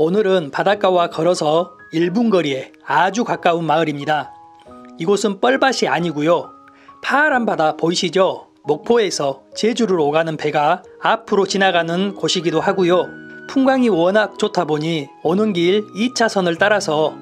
오늘은 바닷가와 걸어서 1분 거리에 아주 가까운 마을입니다. 이곳은 뻘밭이 아니고요. 파란 바다 보이시죠? 목포에서 제주를 오가는 배가 앞으로 지나가는 곳이기도 하고요. 풍광이 워낙 좋다 보니 오는 길 2차선을 따라서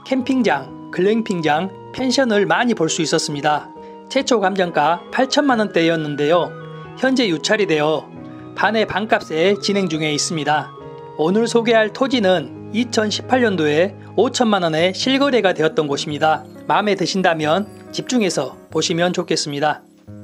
캠핑장, 글램핑장, 펜션을 많이 볼 수 있었습니다. 최초 감정가 8천만원대였는데요. 현재 유찰이 되어 반의 반값에 진행 중에 있습니다. 오늘 소개할 토지는 2018년도에 5천만원에 실거래가 되었던 곳입니다. 마음에 드신다면 집중해서 보시면 좋겠습니다.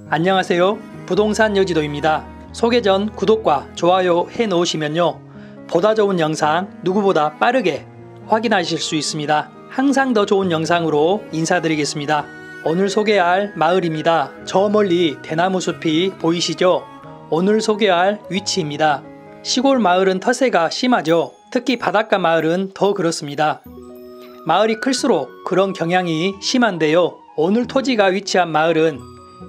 안녕하세요. 부동산 여지도입니다. 소개 전 구독과 좋아요 해 놓으시면요. 보다 좋은 영상 누구보다 빠르게 확인하실 수 있습니다. 항상 더 좋은 영상으로 인사드리겠습니다. 오늘 소개할 마을입니다. 저 멀리 대나무 숲이 보이시죠? 오늘 소개할 위치입니다. 시골 마을은 텃세가 심하죠. 특히 바닷가 마을은 더 그렇습니다. 마을이 클수록 그런 경향이 심한데요. 오늘 토지가 위치한 마을은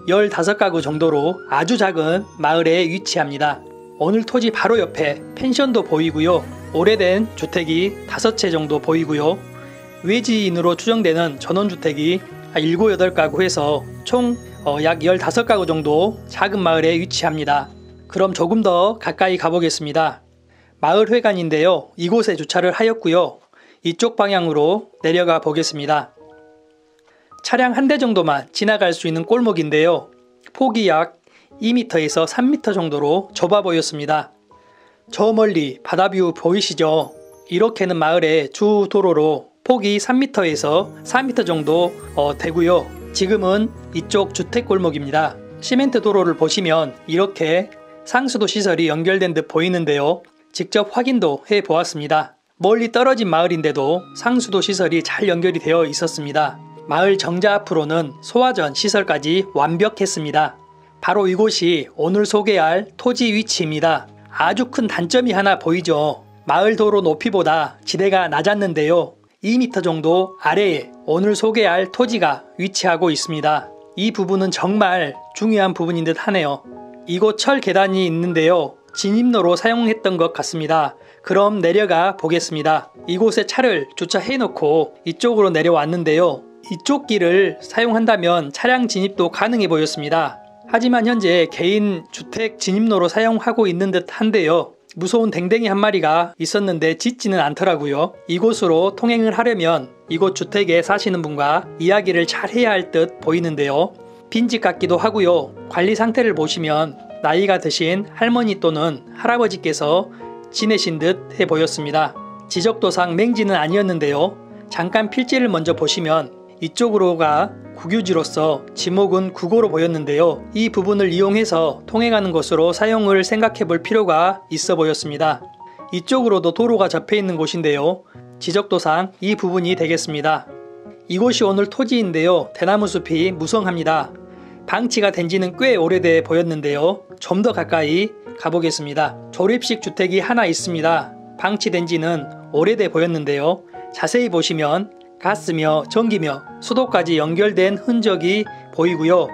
15가구 정도로 아주 작은 마을에 위치합니다. 오늘 토지 바로 옆에 펜션도 보이고요. 오래된 주택이 5채 정도 보이고요. 외지인으로 추정되는 전원주택이 7, 8가구 해서 총 약 15가구 정도 작은 마을에 위치합니다. 그럼 조금 더 가까이 가보겠습니다. 마을 회관인데요. 이곳에 주차를 하였고요. 이쪽 방향으로 내려가 보겠습니다. 차량 한 대 정도만 지나갈 수 있는 골목인데요. 폭이 약 2m에서 3m 정도로 좁아 보였습니다. 저 멀리 바다뷰 보이시죠? 이렇게는 마을의 주 도로로 폭이 3m에서 4m 정도 되고요. 지금은 이쪽 주택골목입니다. 시멘트 도로를 보시면 이렇게 상수도 시설이 연결된 듯 보이는데요. 직접 확인도 해 보았습니다. 멀리 떨어진 마을인데도 상수도 시설이 잘 연결이 되어 있었습니다. 마을 정자 앞으로는 소화전 시설까지 완벽했습니다. 바로 이곳이 오늘 소개할 토지 위치입니다. 아주 큰 단점이 하나 보이죠. 마을 도로 높이보다 지대가 낮았는데요. 2m 정도 아래에 오늘 소개할 토지가 위치하고 있습니다. 이 부분은 정말 중요한 부분인 듯 하네요. 이곳 철 계단이 있는데요. 진입로로 사용했던 것 같습니다. 그럼 내려가 보겠습니다. 이곳에 차를 주차해 놓고 이쪽으로 내려왔는데요. 이쪽 길을 사용한다면 차량 진입도 가능해 보였습니다. 하지만 현재 개인 주택 진입로로 사용하고 있는 듯 한데요. 무서운 댕댕이 한 마리가 있었는데 짖지는 않더라고요. 이곳으로 통행을 하려면 이곳 주택에 사시는 분과 이야기를 잘 해야 할 듯 보이는데요. 빈집 같기도 하고요. 관리 상태를 보시면 나이가 드신 할머니 또는 할아버지께서 지내신 듯 해 보였습니다. 지적도상 맹지는 아니었는데요. 잠깐 필지를 먼저 보시면 이쪽으로가 국유지로서 지목은 국어로 보였는데요. 이 부분을 이용해서 통행하는 것으로 사용을 생각해 볼 필요가 있어 보였습니다. 이쪽으로도 도로가 접해 있는 곳인데요. 지적도상 이 부분이 되겠습니다. 이곳이 오늘 토지인데요. 대나무 숲이 무성합니다. 방치가 된 지는 꽤 오래돼 보였는데요. 좀 더 가까이 가보겠습니다. 조립식 주택이 하나 있습니다. 방치된 지는 오래돼 보였는데요. 자세히 보시면 가스며 전기며 수도까지 연결된 흔적이 보이고요.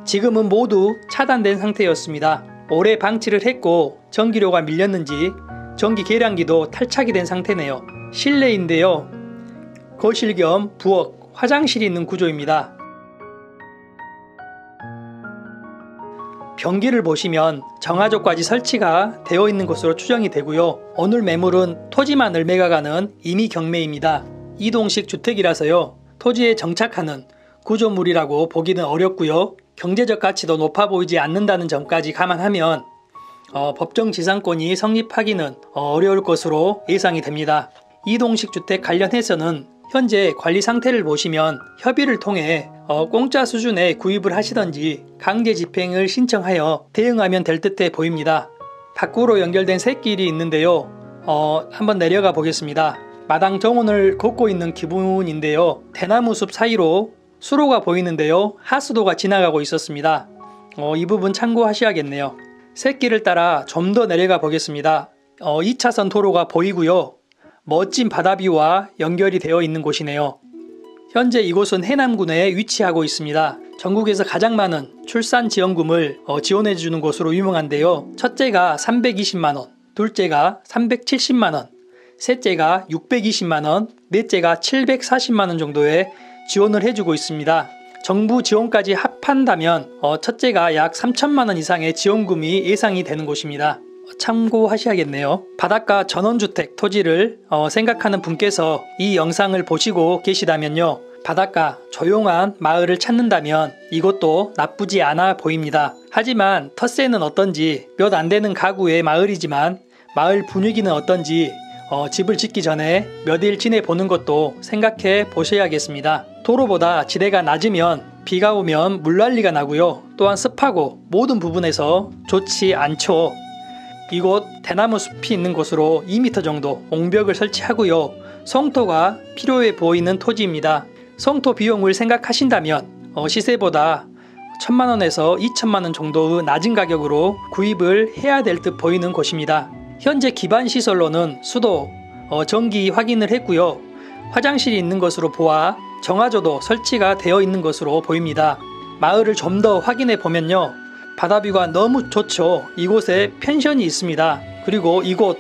지금은 모두 차단된 상태였습니다. 오래 방치를 했고 전기료가 밀렸는지 전기 계량기도 탈착이 된 상태네요. 실내인데요. 거실 겸 부엌, 화장실이 있는 구조입니다. 변기를 보시면 정화조까지 설치가 되어 있는 것으로 추정이 되고요. 오늘 매물은 토지만을 매각하는 임의 경매입니다. 이동식 주택이라서요. 토지에 정착하는 구조물이라고 보기는 어렵고요. 경제적 가치도 높아 보이지 않는다는 점까지 감안하면 법정 지상권이 성립하기는 어려울 것으로 예상이 됩니다. 이동식 주택 관련해서는 현재 관리 상태를 보시면 협의를 통해 공짜 수준의 구입을 하시던지 강제 집행을 신청하여 대응하면 될 듯해 보입니다. 밖으로 연결된 샛길이 있는데요. 한번 내려가 보겠습니다. 마당 정원을 걷고 있는 기분인데요. 대나무 숲 사이로 수로가 보이는데요. 하수도가 지나가고 있었습니다. 이 부분 참고하셔야겠네요. 샛길을 따라 좀 더 내려가 보겠습니다. 2차선 도로가 보이고요. 멋진 바다뷰와 연결이 되어 있는 곳이네요. 현재 이곳은 해남군에 위치하고 있습니다. 전국에서 가장 많은 출산지원금을 지원해주는 곳으로 유명한데요. 첫째가 320만원, 둘째가 370만원, 셋째가 620만원, 넷째가 740만원 정도의 지원을 해주고 있습니다. 정부 지원까지 합한다면 첫째가 약 3천만원 이상의 지원금이 예상이 되는 곳입니다. 참고하셔야겠네요. 바닷가 전원주택 토지를 생각하는 분께서 이 영상을 보시고 계시다면요. 바닷가 조용한 마을을 찾는다면 이곳도 나쁘지 않아 보입니다. 하지만 텃세는 어떤지, 몇 안 되는 가구의 마을이지만 마을 분위기는 어떤지 집을 짓기 전에 몇 일 지내보는 것도 생각해 보셔야겠습니다. 도로보다 지대가 낮으면 비가 오면 물난리가 나고요. 또한 습하고 모든 부분에서 좋지 않죠. 이곳 대나무 숲이 있는 곳으로 2m 정도 옹벽을 설치하고요. 성토가 필요해 보이는 토지입니다. 성토 비용을 생각하신다면 시세보다 1,000만원에서 2,000만원 정도의 낮은 가격으로 구입을 해야 될 듯 보이는 곳입니다. 현재 기반 시설로는 수도, 전기 확인을 했고요. 화장실이 있는 것으로 보아 정화조도 설치가 되어 있는 것으로 보입니다. 마을을 좀 더 확인해 보면요. 바다뷰가 너무 좋죠. 이곳에 펜션이 있습니다. 그리고 이곳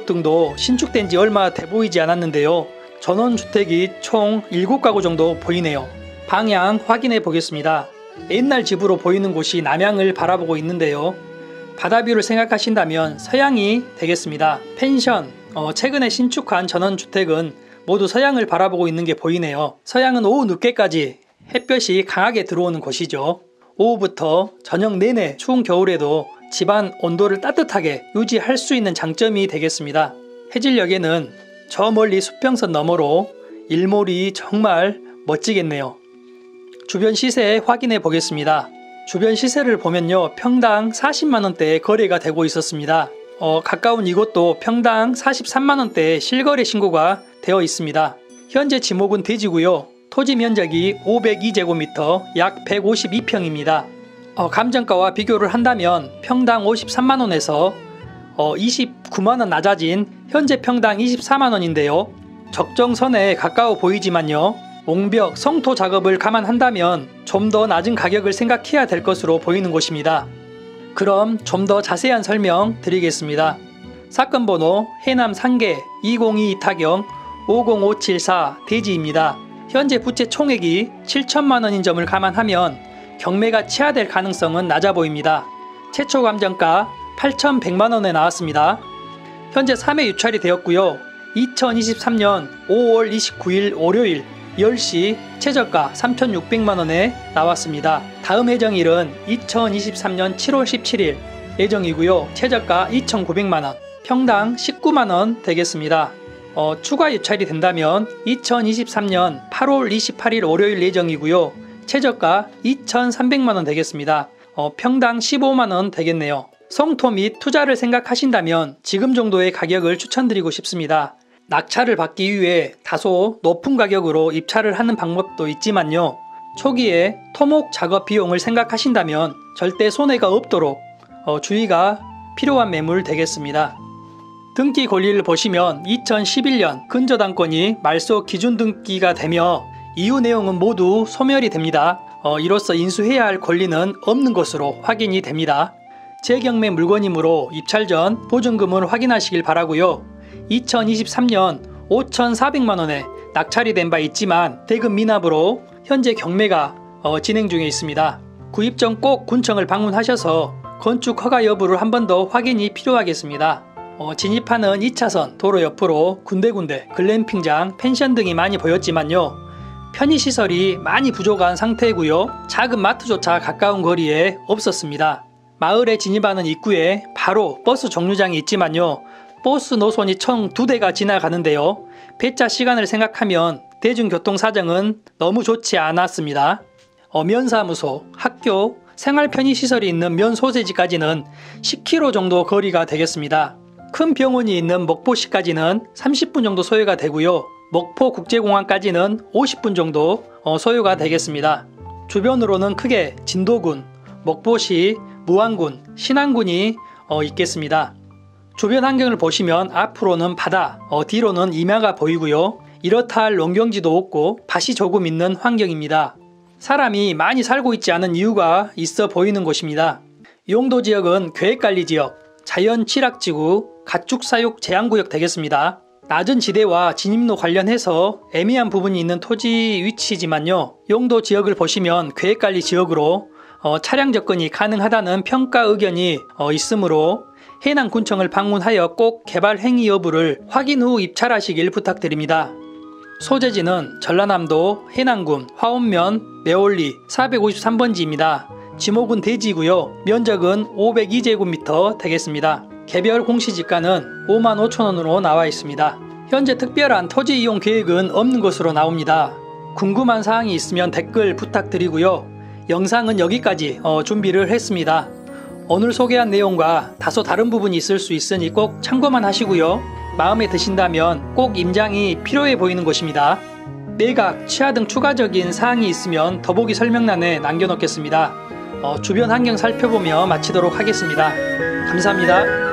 등도 신축된 지 얼마 돼 보이지 않았는데요. 전원주택이 총 7가구 정도 보이네요. 방향 확인해 보겠습니다. 옛날 집으로 보이는 곳이 남향을 바라보고 있는데요. 바다뷰를 생각하신다면 서향이 되겠습니다. 펜션, 최근에 신축한 전원주택은 모두 서향을 바라보고 있는 게 보이네요. 서향은 오후 늦게까지 햇볕이 강하게 들어오는 곳이죠. 오후부터 저녁 내내 추운 겨울에도 집안 온도를 따뜻하게 유지할 수 있는 장점이 되겠습니다. 해질녘에는 저 멀리 수평선 너머로 일몰이 정말 멋지겠네요. 주변 시세 확인해 보겠습니다. 주변 시세를 보면요. 평당 40만원대에 거래가 되고 있었습니다. 가까운 이곳도 평당 43만원대에 실거래 신고가 되어 있습니다. 현재 지목은 대지고요. 토지 면적이 502제곱미터 약 152평입니다. 감정가와 비교를 한다면 평당 53만원에서 29만원 낮아진 현재 평당 24만원인데요. 적정선에 가까워 보이지만요. 옹벽, 성토 작업을 감안한다면 좀 더 낮은 가격을 생각해야 될 것으로 보이는 곳입니다. 그럼 좀 더 자세한 설명 드리겠습니다. 사건 번호 해남 상계 202 타경 50574 대지입니다. 현재 부채 총액이 7천만원인 점을 감안하면 경매가 취하될 가능성은 낮아 보입니다. 최초 감정가 8,100만원에 나왔습니다. 현재 3회 유찰이 되었고요. 2023년 5월 29일 월요일 10시 최저가 3,600만원에 나왔습니다. 다음 예정일은 2023년 7월 17일 예정이고요. 최저가 2,900만원, 평당 19만원 되겠습니다. 추가 유찰이 된다면 2023년 8월 28일 월요일 예정이고요. 최저가 2,300만원 되겠습니다. 평당 15만원 되겠네요. 성토 및 투자를 생각하신다면 지금 정도의 가격을 추천드리고 싶습니다. 낙찰을 받기 위해 다소 높은 가격으로 입찰을 하는 방법도 있지만요. 초기에 토목 작업 비용을 생각하신다면 절대 손해가 없도록 주의가 필요한 매물 되겠습니다. 등기 권리를 보시면 2011년 근저당권이 말소 기준 등기가 되며 이후 내용은 모두 소멸이 됩니다. 이로써 인수해야 할 권리는 없는 것으로 확인이 됩니다. 재경매 물건이므로 입찰 전 보증금을 확인하시길 바라고요. 2023년 5,400만원에 낙찰이 된 바 있지만 대금 미납으로 현재 경매가 진행 중에 있습니다. 구입 전 꼭 군청을 방문하셔서 건축 허가 여부를 한 번 더 확인이 필요하겠습니다. 진입하는 2차선 도로 옆으로 군데군데 글램핑장, 펜션 등이 많이 보였지만요. 편의시설이 많이 부족한 상태고요. 작은 마트조차 가까운 거리에 없었습니다. 마을에 진입하는 입구에 바로 버스 정류장이 있지만요. 버스 노선이 총 2대가 지나가는데요. 배차 시간을 생각하면 대중교통 사정은 너무 좋지 않았습니다. 면사무소, 학교, 생활 편의시설이 있는 면 소재지까지는 10km 정도 거리가 되겠습니다. 큰 병원이 있는 목포시까지는 30분 정도 소요가 되고요. 목포국제공항까지는 50분 정도 소요가 되겠습니다. 주변으로는 크게 진도군, 목포시, 무안군, 신안군이 있겠습니다. 주변 환경을 보시면 앞으로는 바다, 뒤로는 임야가 보이고요. 이렇다 할 농경지도 없고 밭이 조금 있는 환경입니다. 사람이 많이 살고 있지 않은 이유가 있어 보이는 곳입니다. 용도 지역은 계획관리지역, 자연취락지구, 가축사육 제한구역 되겠습니다. 낮은 지대와 진입로 관련해서 애매한 부분이 있는 토지 위치지만요. 용도 지역을 보시면 계획관리 지역으로 차량 접근이 가능하다는 평가 의견이 있으므로 해남군청을 방문하여 꼭 개발 행위 여부를 확인 후 입찰하시길 부탁드립니다. 소재지는 전라남도 해남군 화원면 매올리 453번지입니다. 지목은 대지이고요. 면적은 502제곱미터 되겠습니다. 개별 공시지가는 55,000원으로 나와 있습니다. 현재 특별한 토지 이용 계획은 없는 것으로 나옵니다. 궁금한 사항이 있으면 댓글 부탁드리고요. 영상은 여기까지 준비를 했습니다. 오늘 소개한 내용과 다소 다른 부분이 있을 수 있으니 꼭 참고만 하시고요. 마음에 드신다면 꼭 임장이 필요해 보이는 곳입니다. 매각, 취하 등 추가적인 사항이 있으면 더보기 설명란에 남겨놓겠습니다. 주변 환경 살펴보며 마치도록 하겠습니다. 감사합니다.